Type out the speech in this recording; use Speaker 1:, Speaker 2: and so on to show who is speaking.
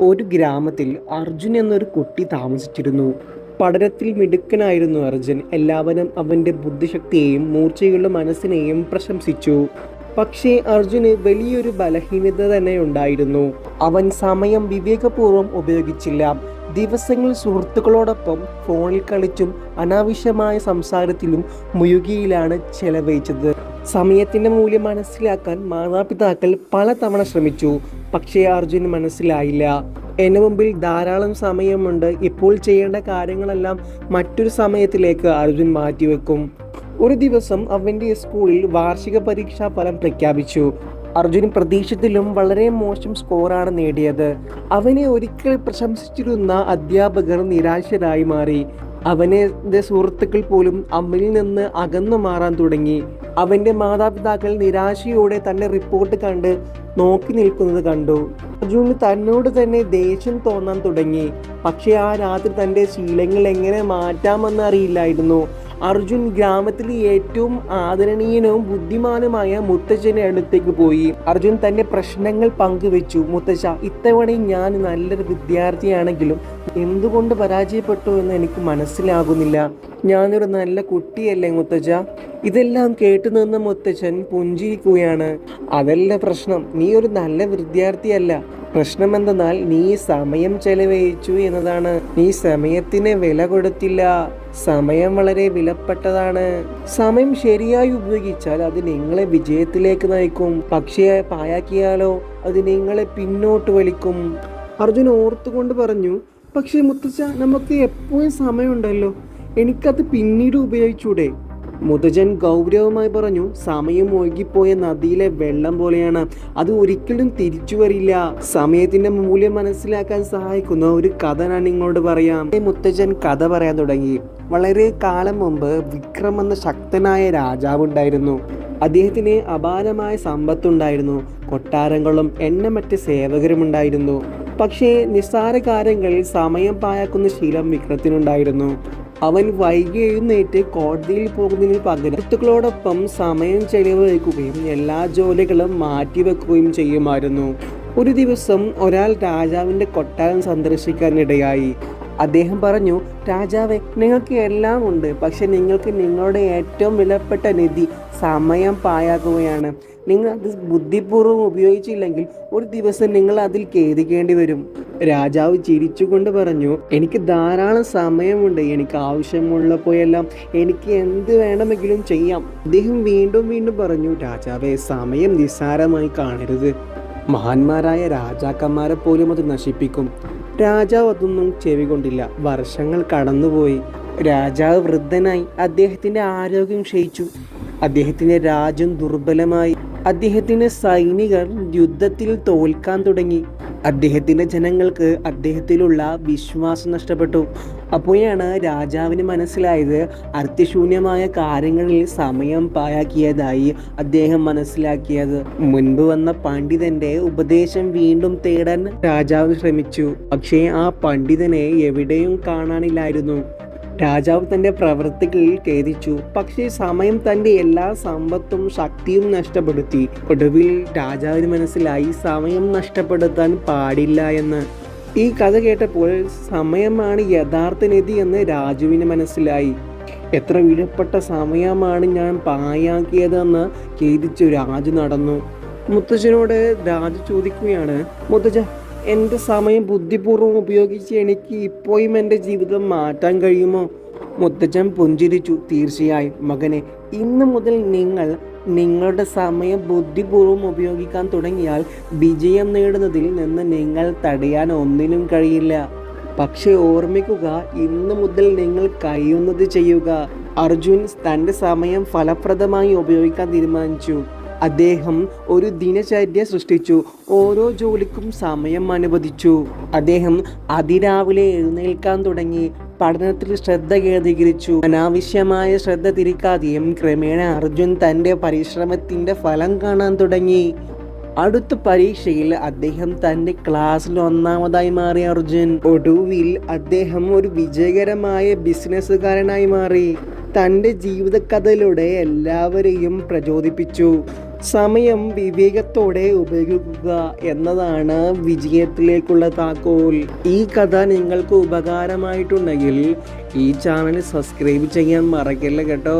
Speaker 1: ഒരു ഗ്രാമത്തിൽ അർജുൻ എന്നൊരു കുട്ടി താമസിച്ചിരുന്നു. പഠനത്തിൽ മിടുക്കനായിരുന്നു അർജുൻ. എല്ലാവരും അവൻ്റെ ബുദ്ധിശക്തിയെയും മൂർച്ചയുള്ള മനസ്സിനെയും പ്രശംസിച്ചു. പക്ഷേ അർജുന് വലിയൊരു ബലഹീനത തന്നെ ഉണ്ടായിരുന്നു. അവൻ സമയം വിവേകപൂർവ്വം ഉപയോഗിച്ചില്ല. ദിവസങ്ങൾ സുഹൃത്തുക്കളോടൊപ്പം ഫോണിൽ കളിച്ചും അനാവശ്യമായ സംസാരത്തിലും മുഴുകിയിലാണ് ചെലവഴിച്ചത്. സമയത്തിൻ്റെ മൂല്യം മനസ്സിലാക്കാൻ മാതാപിതാക്കൾ പലതവണ ശ്രമിച്ചു. പക്ഷേ അർജുന് മനസ്സിലായില്ല. എൻ്റെ മുമ്പിൽ ധാരാളം സമയമുണ്ട്, ഇപ്പോൾ ചെയ്യേണ്ട കാര്യങ്ങളെല്ലാം മറ്റൊരു സമയത്തിലേക്ക് അർജുൻ മാറ്റിവെക്കും. ഒരു ദിവസം അവൻ്റെ സ്കൂളിൽ വാർഷിക പരീക്ഷാ ഫലം പ്രഖ്യാപിച്ചു. അർജുൻ പ്രതീക്ഷിച്ചതിലും വളരെ മോശം സ്കോറാണ് നേടിയത്. അവനെ ഒരിക്കൽ പ്രശംസിച്ചിരുന്ന അധ്യാപകർ നിരാശരായി മാറി. അവൻ്റെ സുഹൃത്തുക്കൾ പോലും അവനിൽ നിന്ന് അകന്നു മാറാൻ തുടങ്ങി. അവൻ്റെ മാതാപിതാക്കൾ നിരാശയോടെ തൻ്റെ റിപ്പോർട്ട് കണ്ട് നോക്കി നിൽക്കുന്നത് കണ്ടു. അർജുന് തന്നോട് തന്നെ ദേഷ്യം തോന്നാൻ തുടങ്ങി. പക്ഷേ ആ രാത്രി തൻ്റെ ശീലങ്ങൾ എങ്ങനെ മാറ്റാമെന്ന് അറിയില്ലായിരുന്നു. അർജുൻ ഗ്രാമത്തിലെ ഏറ്റവും ആദരണീയനും ബുദ്ധിമാനുമായ മുത്തച്ഛൻ്റെ അടുത്തേക്ക് പോയി. അർജുൻ തന്റെ പ്രശ്നങ്ങൾ പങ്കുവെച്ചു. മുത്തച്ഛ, ഇത്തവണ ഞാൻ നല്ലൊരു വിദ്യാർത്ഥിയാണെങ്കിലും എന്തുകൊണ്ട് പരാജയപ്പെട്ടു എന്ന് എനിക്ക് മനസ്സിലാകുന്നില്ല. ഞാനൊരു നല്ല കുട്ടിയല്ലേ മുത്തച്ഛ? ഇതെല്ലാം കേട്ടു നിന്ന മുത്തച്ഛൻ പുഞ്ചിരിക്കുകയാണ്. അതല്ല പ്രശ്നം, നീ ഒരു നല്ല വിദ്യാർത്ഥിയല്ല. പ്രശ്നം എന്തെന്നാൽ നീ സമയം ചെലവഴിച്ചു എന്നതാണ്. നീ സമയത്തിന് വില കൊടുത്തില്ല. സമയം വളരെ വിലപ്പെട്ടതാണ്. സമയം ശരിയായി ഉപയോഗിച്ചാൽ അത് നിങ്ങളെ വിജയത്തിലേക്ക് നയിക്കും. പക്ഷേ പാഴാക്കിയാലോ അത് നിങ്ങളെ പിന്നോട്ട് വലിക്കും. അർജുൻ ഓർത്തുകൊണ്ട് പറഞ്ഞു, പക്ഷേ മുത്തച്ഛ, നമുക്ക് എപ്പോഴും സമയമുണ്ടല്ലോ, എനിക്കത് പിന്നീട് ഉപയോഗിച്ചൂടെ? മുത്തച്ഛൻ ഗൗരവമായി പറഞ്ഞു, സമയം ഒഴുകിപ്പോയ നദിയിലെ വെള്ളം പോലെയാണ്, അത് ഒരിക്കലും തിരിച്ചു വരില്ല. സമയത്തിന്റെ മൂല്യം മനസ്സിലാക്കാൻ സഹായിക്കുന്ന ഒരു കഥ ഞാൻ നിങ്ങളോട് പറയാം. മുത്തച്ഛൻ കഥ പറയാൻ തുടങ്ങി. വളരെ കാലം മുമ്പ് വിക്രം എന്ന ശക്തനായ രാജാവ് ഉണ്ടായിരുന്നു. അദ്ദേഹത്തിന് അപാരമായ സമ്പത്തുണ്ടായിരുന്നു. കൊട്ടാരങ്ങളും എണ്ണമറ്റ സേവകരുമുണ്ടായിരുന്നു. പക്ഷേ നിസ്സാര കാര്യങ്ങളിൽ സമയം പാഴാക്കുന്ന ശീലം വിക്രത്തിനുണ്ടായിരുന്നു. അവൻ വൈകി എഴുന്നേറ്റ് കോടതിയിൽ പോകുന്നതിന് പകരം സുഹൃത്തുക്കളോടൊപ്പം സമയം ചെലവഴിക്കുകയും എല്ലാ ജോലികളും മാറ്റിവെക്കുകയും ചെയ്യുമായിരുന്നു. ഒരു ദിവസം ഒരാൾ രാജാവിൻ്റെ കൊട്ടാരം സന്ദർശിക്കാനിടയായി. അദ്ദേഹം പറഞ്ഞു, രാജാവേ, നിങ്ങൾക്ക് എല്ലാം ഉണ്ട്, പക്ഷെ നിങ്ങൾക്ക് നിങ്ങളുടെ ഏറ്റവും വിലപ്പെട്ട നിധി സമയം പാഴാക്കുകയാണ്. നിങ്ങൾ അത് ബുദ്ധിപൂർവ്വം ഉപയോഗിച്ചില്ലെങ്കിൽ ഒരു ദിവസം നിങ്ങൾ അതിൽ ഖേദിക്കേണ്ടി വരും. രാജാവ് ചിരിച്ചുകൊണ്ട് പറഞ്ഞു, എനിക്ക് ധാരാളം സമയമുണ്ട്. എനിക്ക് ആവശ്യമുള്ളപ്പോഴെല്ലാം എനിക്ക് എന്ത് വേണമെങ്കിലും ചെയ്യാം. അദ്ദേഹം വീണ്ടും വീണ്ടും പറഞ്ഞു, രാജാവേ, സമയം നിസ്സാരമായി കാണരുത്. മഹാന്മാരായ രാജാക്കന്മാരെ പോലും അത് നശിപ്പിക്കും. രാജാവ് അതൊന്നും ചെവികൊണ്ടില്ല. വർഷങ്ങൾ കടന്നുപോയി. രാജാവ് വൃദ്ധനായി. അദ്ദേഹത്തിൻ്റെ ആരോഗ്യം ക്ഷയിച്ചു. അദ്ദേഹത്തിൻ്റെ രാജ്യം ദുർബലമായി. അദ്ദേഹത്തിൻ്റെ സൈനികർ യുദ്ധത്തിൽ തോൽക്കാൻ തുടങ്ങി. അദ്ദേഹത്തിൻ്റെ ജനങ്ങൾക്ക് അദ്ദേഹത്തിലുള്ള വിശ്വാസം നഷ്ടപ്പെട്ടു. അപ്പോഴാണ് രാജാവിന് മനസ്സിലായത്, അർത്ഥശൂന്യമായ കാര്യങ്ങളിൽ സമയം പാഴാക്കിയതായി അദ്ദേഹം മനസ്സിലാക്കിയത്. മുൻപ് വന്ന പണ്ഡിതന്റെ ഉപദേശം വീണ്ടും തേടാൻ രാജാവ് ശ്രമിച്ചു. പക്ഷേ ആ പണ്ഡിതനെ എവിടെയും കാണാനില്ലായിരുന്നു. രാജാവ് തൻ്റെ പ്രവൃത്തികളിൽ ഖേദിച്ചു. പക്ഷേ സമയം തൻ്റെ എല്ലാ സമ്പത്തും ശക്തിയും നഷ്ടപ്പെടുത്തി. ഒടുവിൽ രാജാവിന് മനസ്സിലായി, സമയം നഷ്ടപ്പെടുത്താൻ പാടില്ല എന്ന്. ഈ കഥ കേട്ടപ്പോൾ സമയമാണ് യഥാർത്ഥ നിധി എന്ന് രാജുവിന് മനസ്സിലായി. എത്ര വിലപ്പെട്ട സമയമാണ് ഞാൻ പാഴാക്കിയതെന്ന് ഖേദിച്ചു രാജു നടന്നു. മുത്തച്ഛനോട് രാജു ചോദിക്കുകയാണ്, മുത്തച്ഛ, എൻ്റെ സമയം ബുദ്ധിപൂർവ്വം ഉപയോഗിച്ച് എനിക്ക് ഇപ്പോഴും എൻ്റെ ജീവിതം മാറ്റാൻ കഴിയുമോ? മുത്തച്ഛൻ പുഞ്ചിരിച്ചു. തീർച്ചയായും മകനെ, ഇന്നു മുതൽ നിങ്ങൾ നിങ്ങളുടെ സമയം ബുദ്ധിപൂർവ്വം ഉപയോഗിക്കാൻ തുടങ്ങിയാൽ വിജയം നേടുന്നതിൽ നിന്ന് നിങ്ങൾ തടയാൻ ഒന്നിനും കഴിയില്ല. പക്ഷെ ഓർമ്മിക്കുക, ഇന്നു മുതൽ നിങ്ങൾ കഴിയുന്നത് ചെയ്യുക. അർജുൻ തൻ്റെ സമയം ഫലപ്രദമായി ഉപയോഗിക്കാൻ തീരുമാനിച്ചു. അദ്ദേഹം ഒരു ദിനചര്യ സൃഷ്ടിച്ചു. ഓരോ ജോലിക്കും സമയം അനുവദിച്ചു. അദ്ദേഹം അതിരാവിലെ എഴുന്നേൽക്കാൻ തുടങ്ങി. പഠനത്തിൽ ശ്രദ്ധ കേന്ദ്രീകരിച്ചു. അനാവശ്യമായ ശ്രദ്ധ തിരിക്കാതെയും ക്രമേണ അർജുൻ തൻ്റെ പരിശ്രമത്തിൻ്റെ ഫലം കാണാൻ തുടങ്ങി. അടുത്ത പരീക്ഷയിൽ അദ്ദേഹം തൻ്റെ ക്ലാസ്സിൽ ഒന്നാമതായി മാറി. അർജുൻ ഒടുവിൽ അദ്ദേഹം ഒരു വിജയകരമായ ബിസിനസ്സുകാരനായി മാറി. തൻ്റെ ജീവിതകഥയിലൂടെ എല്ലാവരെയും പ്രചോദിപ്പിച്ചു. സമയം വിവേകത്തോടെ ഉപയോഗിക്കുക എന്നതാണ് വിജയത്തിലേക്കുള്ള താക്കോൽ. ഈ കഥ നിങ്ങൾക്ക് ഉപകാരമായിട്ടുണ്ടെങ്കിൽ ഈ ചാനൽ സബ്സ്ക്രൈബ് ചെയ്യാൻ മറക്കല്ല കേട്ടോ.